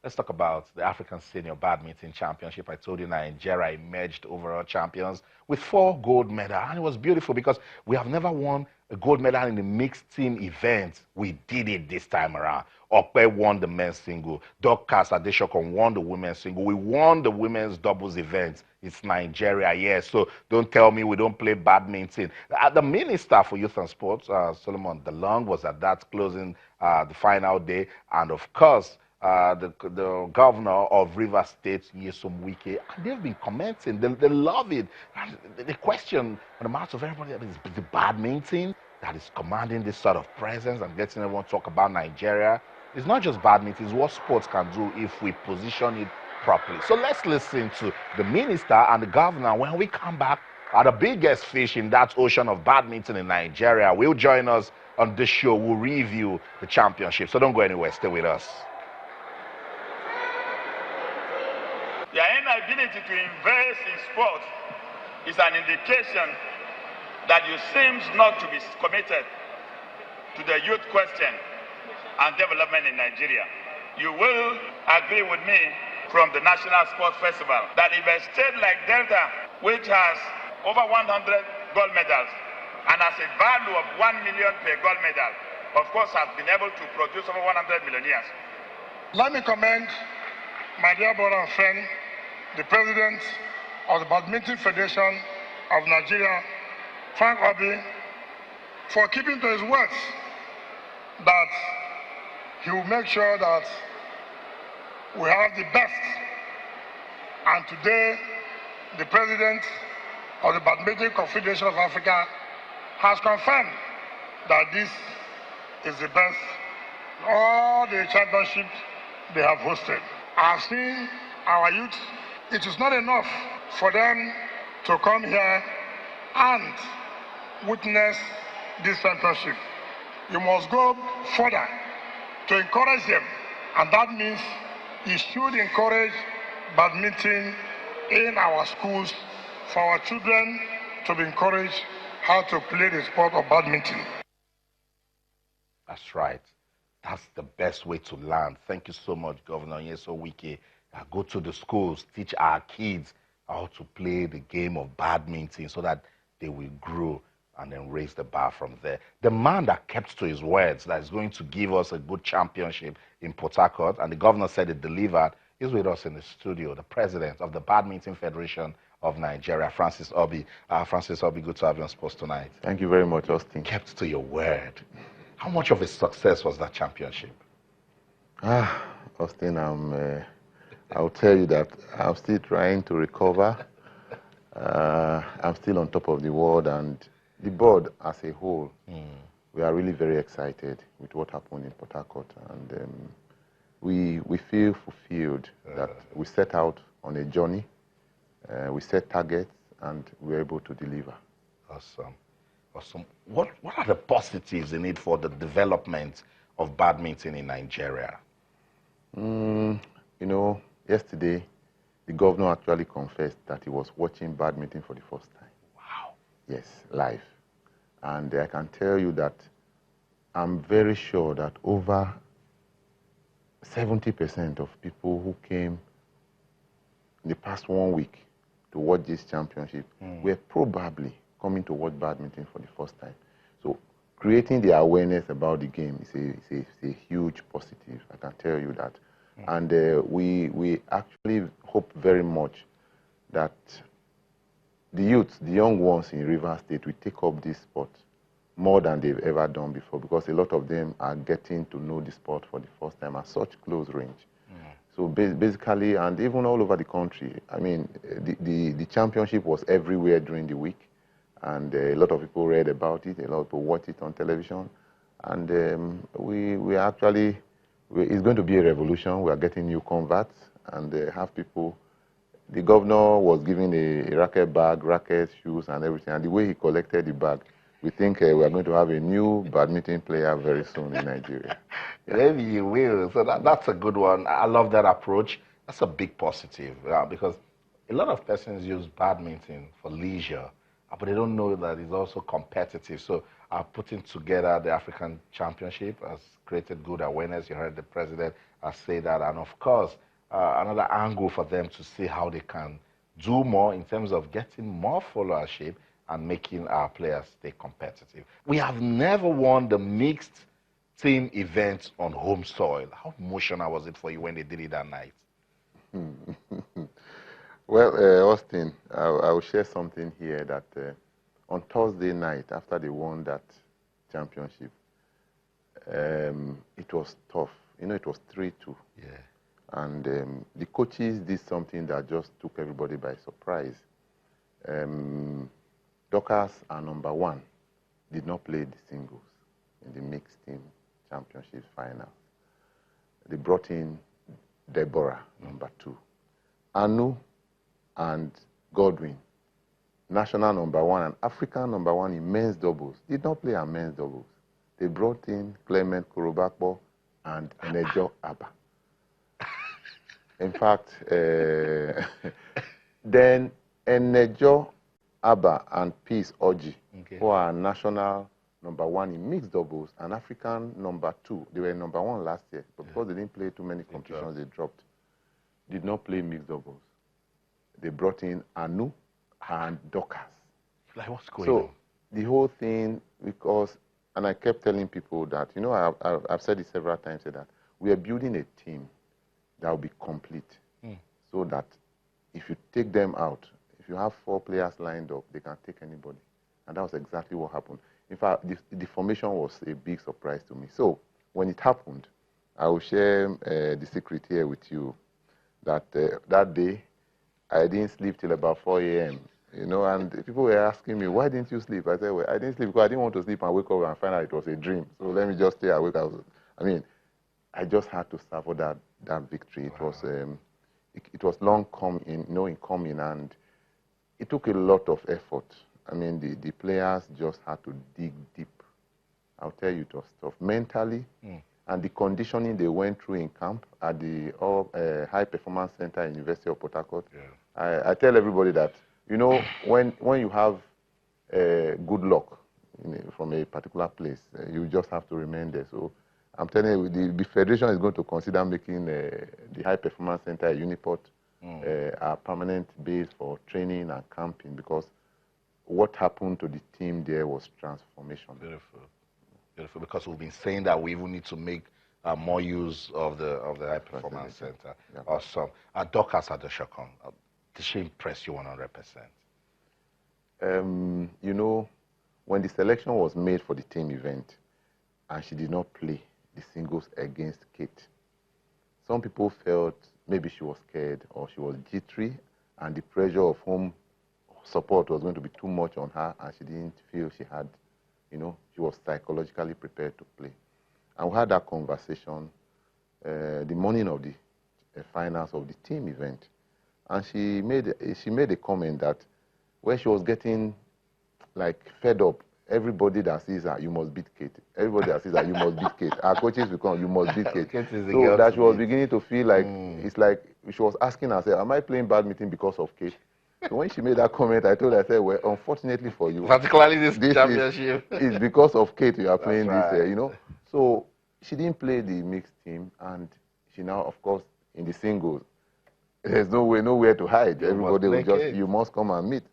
Let's talk about the African Senior Badminton Championship. I told you Nigeria emerged overall champions with 4 gold medals. And it was beautiful because we have never won a gold medal in the mixed team event. We did it this time around. Okpe won the men's single. Dorcas Adeshokon won the women's single. We won the women's doubles event. It's Nigeria, yes. So don't tell me we don't play badminton. The Minister for Youth and Sports, Solomon DeLong, was at that closing, the final day. And of course, the governor of Rivers State, Nyesom Wike, they've been commenting. They love it. And the question on the mouth of everybody is the badminton that is commanding this sort of presence and getting everyone to talk about Nigeria. It's not just badminton, it's what sports can do if we position it properly. So let's listen to the minister and the governor when we come back. The biggest fish in that ocean of badminton in Nigeria will join us on this show. We'll review the championship. So don't go anywhere. Stay with us. Their inability to invest in sports is an indication that you seem not to be committed to the youth question and development in Nigeria. You will agree with me from the National Sports Festival that if a state like Delta, which has over 100 gold medals and has a value of 1 million per gold medal, of course has been able to produce over 100 millionaires. Let me commend my dear brother and friend, the President of the Badminton Federation of Nigeria, Frank Obi, for keeping to his words that he will make sure that we have the best. And today, the President of the Badminton Confederation of Africa has confirmed that this is the best in all the championships they have hosted. I've seen our youth. It is not enough for them to come here and witness this championship. You must go further to encourage them, and that means you should encourage badminton in our schools for our children to be encouraged how to play the sport of badminton. That's right. That's the best way to learn. Thank you so much, Governor Nyesom Wike. Go to the schools, teach our kids how to play the game of badminton so that they will grow and then raise the bar from there. The man that kept to his words, that is going to give us a good championship in Port Harcourt, and the governor said it delivered, is with us in the studio, the president of the Badminton Federation of Nigeria, Francis Obi. Francis Obi, good to have you on Sports Tonight. Thank you very much, Austin. Kept to your word. How much of a success was that championship? Austin, I'll tell you that I'm still trying to recover. I'm still on top of the world, and the board as a whole, we are really very excited with what happened in Port Harcourt, and we feel fulfilled that we set out on a journey, we set targets, and we're able to deliver. Awesome. Awesome. What are the positives in it for the development of badminton in Nigeria? You know, yesterday, the governor actually confessed that he was watching badminton for the first time. Wow. Yes, live. And I can tell you that I'm very sure that over 70% of people who came in the past 1 week to watch this championship were probably coming to watch badminton for the first time. So creating the awareness about the game is a huge positive, I can tell you that. And we actually hope very much that the youth, the young ones in Rivers State, will take up this sport more than they've ever done before, because a lot of them are getting to know the sport for the first time at such close range. So basically, and even all over the country, I mean, the championship was everywhere during the week, and a lot of people read about it, a lot of people watched it on television, and we actually, it's going to be a revolution. We are getting new converts, and have people. The governor was giving a racket bag, racket, shoes, and everything, and the way he collected the bag, we think we are going to have a new badminton player very soon in Nigeria. Maybe you will. So that's a good one. I love that approach. That's a big positive, because a lot of persons use badminton for leisure, but they don't know that it's also competitive. So putting together the African Championship has created good awareness. You heard the president say that. And of course, another angle for them to see how they can do more in terms of getting more followership and making our players stay competitive. We have never won the mixed team event on home soil. How emotional was it for you when they did it that night? Well, Austin, I will share something here that on Thursday night, after they won that championship, it was tough. You know, it was 3-2. Yeah. And the coaches did something that just took everybody by surprise. Dockers are number 1, did not play the singles in the mixed team championship final. They brought in Deborah, number 2. Anu and Godwin, national number 1 and African number 1 in men's doubles, did not play our men's doubles. They brought in Clement Korobakpo and Enejo Abba. In fact, then Enejo Abba and Peace Oji, who are national number 1 in mixed doubles and African number 2. They were number 1 last year, but because they didn't play too many competitions, they dropped. Did not play mixed doubles. They brought in Anu and Dockers. Like, what's going on? So the whole thing, because, and I kept telling people that, you know, I've said it several times, that we are building a team that will be complete, so that if you take them out, if you have 4 players lined up, they can take anybody. And that was exactly what happened. In fact, the formation was a big surprise to me. So when it happened, I will share the secret here with you, that that day, I didn't sleep till about 4 a.m., you know, and people were asking me, why didn't you sleep? I said, well, I didn't sleep because I didn't want to sleep and wake up and find out it was a dream. So let me just stay awake. I mean, I just had to suffer that victory. Wow. It was long coming, and it took a lot of effort. I mean, the players just had to dig deep. I'll tell you, it was tough mentally, and the conditioning they went through in camp at the High Performance Center at University of Port Harcourt. Yeah. I tell everybody that, you know, when you have good luck from a particular place, you just have to remain there. So I'm telling you, the Federation is going to consider making the High Performance Center at Uniport a permanent base for training and camping, because what happened to the team there was transformation. Beautiful. Beautiful, because we've been saying that we even need to make more use of the High Performance Center. Yeah. Awesome. Dockers Adeshokon, did she impress you 100%? You know, when the selection was made for the team event, and she did not play the singles against Kate, some people felt maybe she was scared or she was jittery, and the pressure of home support was going to be too much on her, and she didn't feel she had, you know, she was psychologically prepared to play. And we had that conversation the morning of the finals of the team event. And she made a comment that when she was getting, like, fed up, everybody that sees her, you must beat Kate. Everybody that sees her, you must beat Kate. Our coaches will come, you must beat Kate. So that she was beginning to feel like, it's like she was asking herself, am I playing badminton because of Kate? So when she made that comment, I told her, I said, well, unfortunately for you, particularly this championship, is because of Kate you are playing this, you know. So she didn't play the mixed team, and she now, of course, in the singles, there's nowhere to hide. Everybody will just, you must come and meet.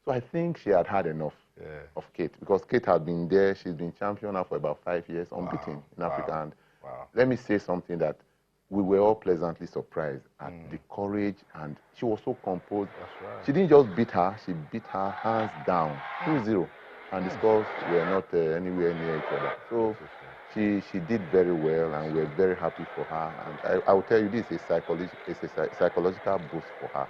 So I think she had had enough of Kate, because Kate had been there. She's been champion now for about 5 years, unbeaten in Africa. And let me say something that we were all pleasantly surprised at the courage, and she was so composed. Right. She didn't just beat her, she beat her hands down, 2-0. And the scores were not anywhere near each other. So she did very well, and we're very happy for her. And I will tell you, this is a psychological boost for her.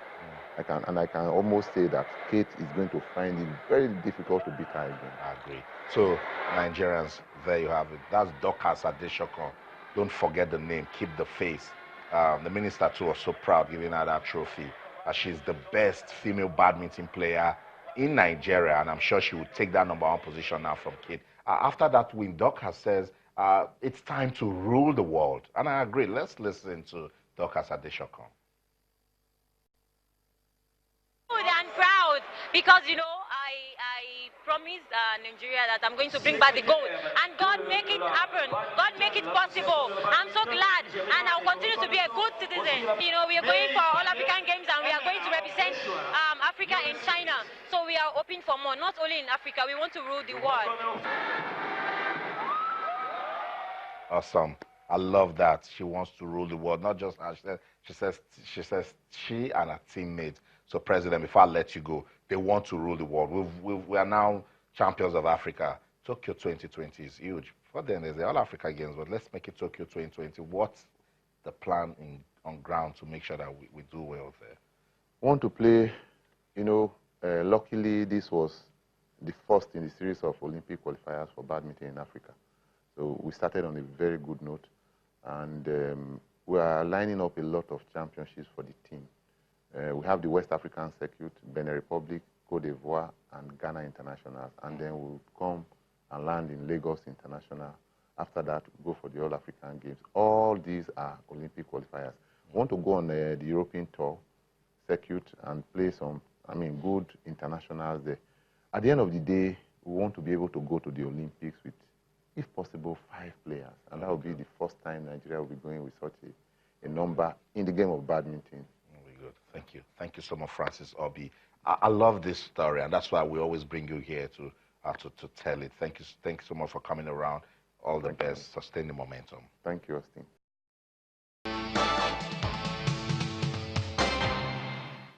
I can almost say that Kate is going to find it very difficult to beat her again. I agree. So, Nigerians, there you have it. That's Dockers Adeshokon. Don't forget the name, keep the face. The minister too was so proud giving her that trophy. She's the best female badminton player in Nigeria, and I'm sure she will take that #1 position now from Kate. After that win, Dockers says it's time to rule the world. And I agree. Let's listen to Dockers Adeshokon. Good and proud, because, you know, I promised Nigeria that I'm going to bring back the gold, and God make it happen. God make it possible. I'm so glad, and I'll continue to be a good citizen. You know, we are going for All African Games, and we are going to represent Africa in China. So we are hoping for more, not only in Africa. We want to rule the world. Awesome. I love that. She wants to rule the world, not just her. She says she and her teammates. So, President, before I let you go, they want to rule the world. We are now champions of Africa. Tokyo 2020 is huge. For them, there's the All Africa Games, but let's make it Tokyo 2020. What's the plan on ground to make sure that we do well there? Want to play, you know, luckily this was the first in the series of Olympic qualifiers for badminton in Africa. So we started on a very good note, and we are lining up a lot of championships for the team. We have the West African Circuit, Benin Republic, Cote d'Ivoire, and Ghana Internationals, and then we'll come and land in Lagos International. After that, we'll go for the All African Games. All these are Olympic qualifiers. We want to go on the European tour circuit and play some, good internationals there. At the end of the day, we want to be able to go to the Olympics with, if possible, 5 players. And that will be the first time Nigeria will be going with such a number in the game of badminton. Very good. Thank you. Thank you so much, Francis Obi. I love this story, and that's why we always bring you here to tell it. Thank you so much for coming around. All the best. Sustain the momentum. Thank you, Austin.